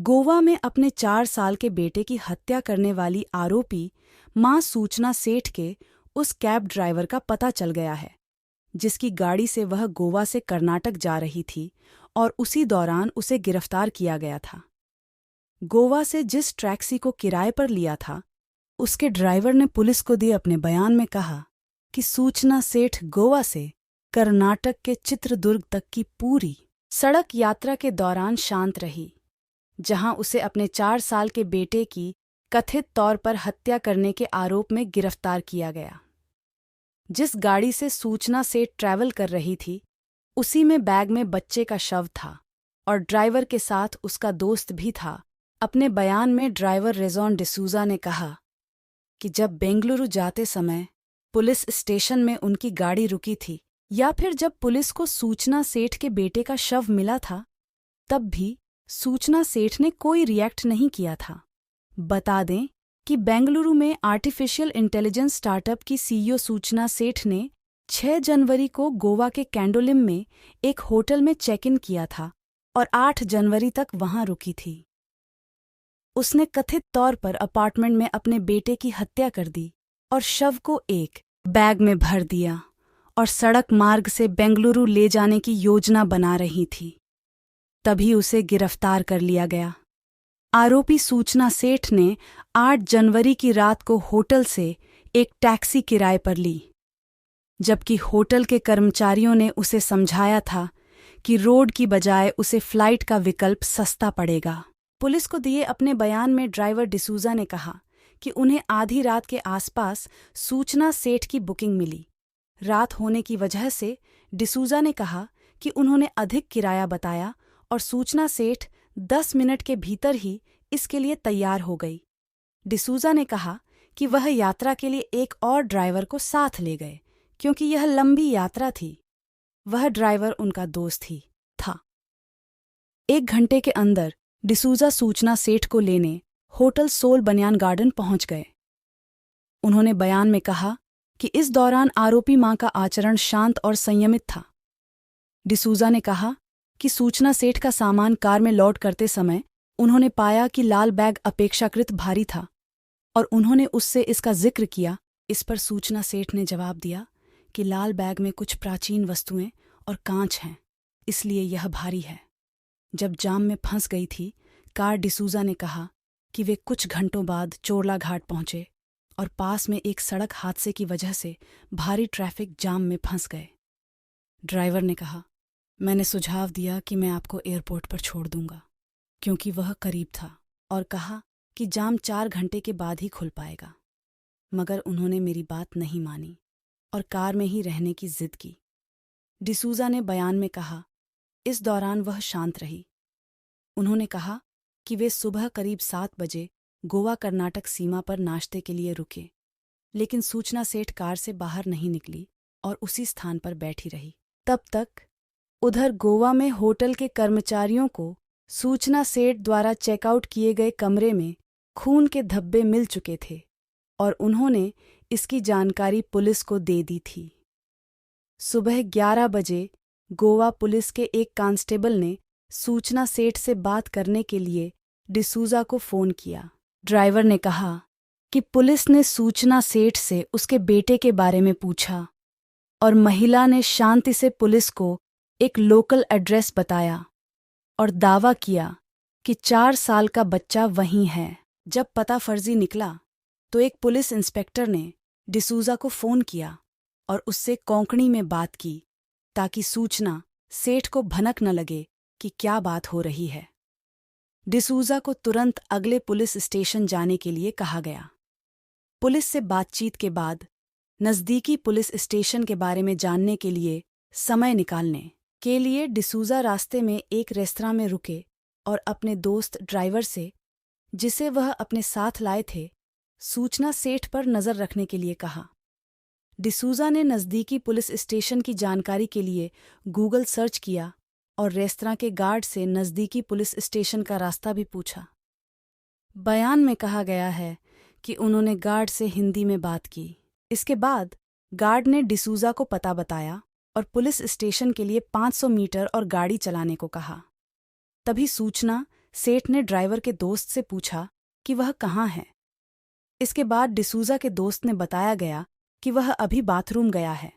गोवा में अपने 4 साल के बेटे की हत्या करने वाली आरोपी मां सूचना सेठ के उस कैब ड्राइवर का पता चल गया है जिसकी गाड़ी से वह गोवा से कर्नाटक जा रही थी और उसी दौरान उसे गिरफ्तार किया गया था। गोवा से जिस टैक्सी को किराए पर लिया था उसके ड्राइवर ने पुलिस को दिए अपने बयान में कहा कि सूचना सेठ गोवा से कर्नाटक के चित्रदुर्ग तक की पूरी सड़क यात्रा के दौरान शांत रही, जहां उसे अपने 4 साल के बेटे की कथित तौर पर हत्या करने के आरोप में गिरफ्तार किया गया। जिस गाड़ी से सूचना सेठ ट्रैवल कर रही थी उसी में बैग में बच्चे का शव था और ड्राइवर के साथ उसका दोस्त भी था। अपने बयान में ड्राइवर रेजोन डिसूजा ने कहा कि जब बेंगलुरु जाते समय पुलिस स्टेशन में उनकी गाड़ी रुकी थी या फिर जब पुलिस को सूचना सेठ के बेटे का शव मिला था तब भी सूचना सेठ ने कोई रिएक्ट नहीं किया था। बता दें कि बेंगलुरु में आर्टिफिशियल इंटेलिजेंस स्टार्टअप की सीईओ सूचना सेठ ने 6 जनवरी को गोवा के कैंडोलिम में एक होटल में चेक इन किया था और 8 जनवरी तक वहां रुकी थी। उसने कथित तौर पर अपार्टमेंट में अपने बेटे की हत्या कर दी और शव को एक बैग में भर दिया और सड़क मार्ग से बेंगलुरु ले जाने की योजना बना रही थी। तभी उसे गिरफ्तार कर लिया गया। आरोपी सूचना सेठ ने 8 जनवरी की रात को होटल से एक टैक्सी किराए पर ली, जबकि होटल के कर्मचारियों ने उसे समझाया था कि रोड की बजाय उसे फ्लाइट का विकल्प सस्ता पड़ेगा। पुलिस को दिए अपने बयान में ड्राइवर डिसूजा ने कहा कि उन्हें आधी रात के आसपास सूचना सेठ की बुकिंग मिली। रात होने की वजह से डिसूजा ने कहा कि उन्होंने अधिक किराया बताया और सूचना सेठ 10 मिनट के भीतर ही इसके लिए तैयार हो गई। डिसूजा ने कहा कि वह यात्रा के लिए एक और ड्राइवर को साथ ले गए क्योंकि यह लंबी यात्रा थी। वह ड्राइवर उनका दोस्त ही था। 1 घंटे के अंदर डिसूजा सूचना सेठ को लेने होटल सोल बनियान गार्डन पहुंच गए। उन्होंने बयान में कहा कि इस दौरान आरोपी मां का आचरण शांत और संयमित था। डिसूजा ने कहा कि सूचना सेठ का सामान कार में लोड करते समय उन्होंने पाया कि लाल बैग अपेक्षाकृत भारी था और उन्होंने उससे इसका जिक्र किया। इस पर सूचना सेठ ने जवाब दिया कि लाल बैग में कुछ प्राचीन वस्तुएं और कांच हैं, इसलिए यह भारी है। जब जाम में फंस गई थी कार, डिसूजा ने कहा कि वे कुछ घंटों बाद चोरला घाट पहुंचे और पास में एक सड़क हादसे की वजह से भारी ट्रैफिक जाम में फंस गए। ड्राइवर ने कहा, मैंने सुझाव दिया कि मैं आपको एयरपोर्ट पर छोड़ दूंगा क्योंकि वह करीब था और कहा कि जाम 4 घंटे के बाद ही खुल पाएगा, मगर उन्होंने मेरी बात नहीं मानी और कार में ही रहने की जिद की। डिसूजा ने बयान में कहा, इस दौरान वह शांत रही। उन्होंने कहा कि वे सुबह करीब 7 बजे गोवा कर्नाटक सीमा पर नाश्ते के लिए रुके, लेकिन सूचना सेठ कार से बाहर नहीं निकली और उसी स्थान पर बैठी रही। तब तक उधर गोवा में होटल के कर्मचारियों को सूचना सेठ द्वारा चेकआउट किए गए कमरे में खून के धब्बे मिल चुके थे और उन्होंने इसकी जानकारी पुलिस को दे दी थी। सुबह 11 बजे गोवा पुलिस के एक कांस्टेबल ने सूचना सेठ से बात करने के लिए डिसूजा को फ़ोन किया। ड्राइवर ने कहा कि पुलिस ने सूचना सेठ से उसके बेटे के बारे में पूछा और महिला ने शांति से पुलिस को एक लोकल एड्रेस बताया और दावा किया कि 4 साल का बच्चा वहीं है। जब पता फर्जी निकला तो एक पुलिस इंस्पेक्टर ने डिसूजा को फ़ोन किया और उससे कोंकणी में बात की ताकि सूचना सेठ को भनक न लगे कि क्या बात हो रही है। डिसूजा को तुरंत अगले पुलिस स्टेशन जाने के लिए कहा गया। पुलिस से बातचीत के बाद नज़दीकी पुलिस स्टेशन के बारे में जानने के लिए समय निकालने के लिए डिसूजा रास्ते में एक रेस्तरां में रुके और अपने दोस्त ड्राइवर से, जिसे वह अपने साथ लाए थे, सूचना सेठ पर नज़र रखने के लिए कहा। डिसूजा ने नज़दीकी पुलिस स्टेशन की जानकारी के लिए गूगल सर्च किया और रेस्तरां के गार्ड से नज़दीकी पुलिस स्टेशन का रास्ता भी पूछा। बयान में कहा गया है कि उन्होंने गार्ड से हिंदी में बात की। इसके बाद गार्ड ने डिसूजा को पता बताया और पुलिस स्टेशन के लिए 500 मीटर और गाड़ी चलाने को कहा। तभी सूचना सेठ ने ड्राइवर के दोस्त से पूछा कि वह कहाँ है। इसके बाद डिसूजा के दोस्त ने बताया गया कि वह अभी बाथरूम गया है।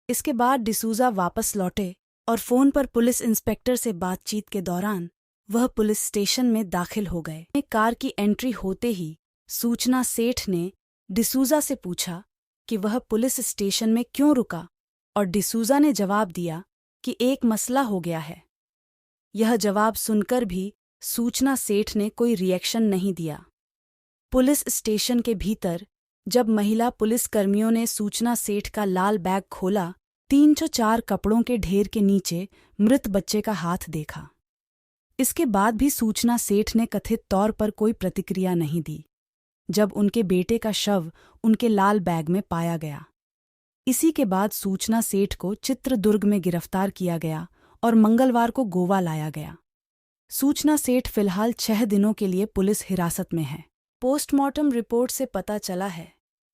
इसके बाद डिसूजा वापस लौटे और फ़ोन पर पुलिस इंस्पेक्टर से बातचीत के दौरान वह पुलिस स्टेशन में दाखिल हो गए। कार की एंट्री होते ही सूचना सेठ ने डिसूजा से पूछा कि वह पुलिस स्टेशन में क्यों रुका, और डिसूजा ने जवाब दिया कि एक मसला हो गया है। यह जवाब सुनकर भी सूचना सेठ ने कोई रिएक्शन नहीं दिया। पुलिस स्टेशन के भीतर जब महिला पुलिसकर्मियों ने सूचना सेठ का लाल बैग खोला, 304 कपड़ों के ढेर के नीचे मृत बच्चे का हाथ देखा। इसके बाद भी सूचना सेठ ने कथित तौर पर कोई प्रतिक्रिया नहीं दी जब उनके बेटे का शव उनके लाल बैग में पाया गया। इसी के बाद सूचना सेठ को चित्रदुर्ग में गिरफ्तार किया गया और मंगलवार को गोवा लाया गया। सूचना सेठ फिलहाल 6 दिनों के लिए पुलिस हिरासत में है। पोस्टमार्टम रिपोर्ट से पता चला है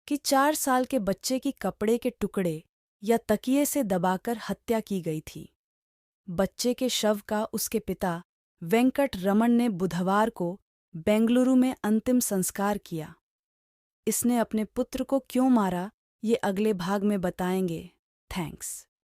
कि 4 साल के बच्चे की कपड़े के टुकड़े या तकिए से दबाकर हत्या की गई थी। बच्चे के शव का उसके पिता वेंकट रमन ने बुधवार को बेंगलुरु में अंतिम संस्कार किया। इसने अपने पुत्र को क्यों मारा, ये अगले भाग में बताएंगे। थैंक्स।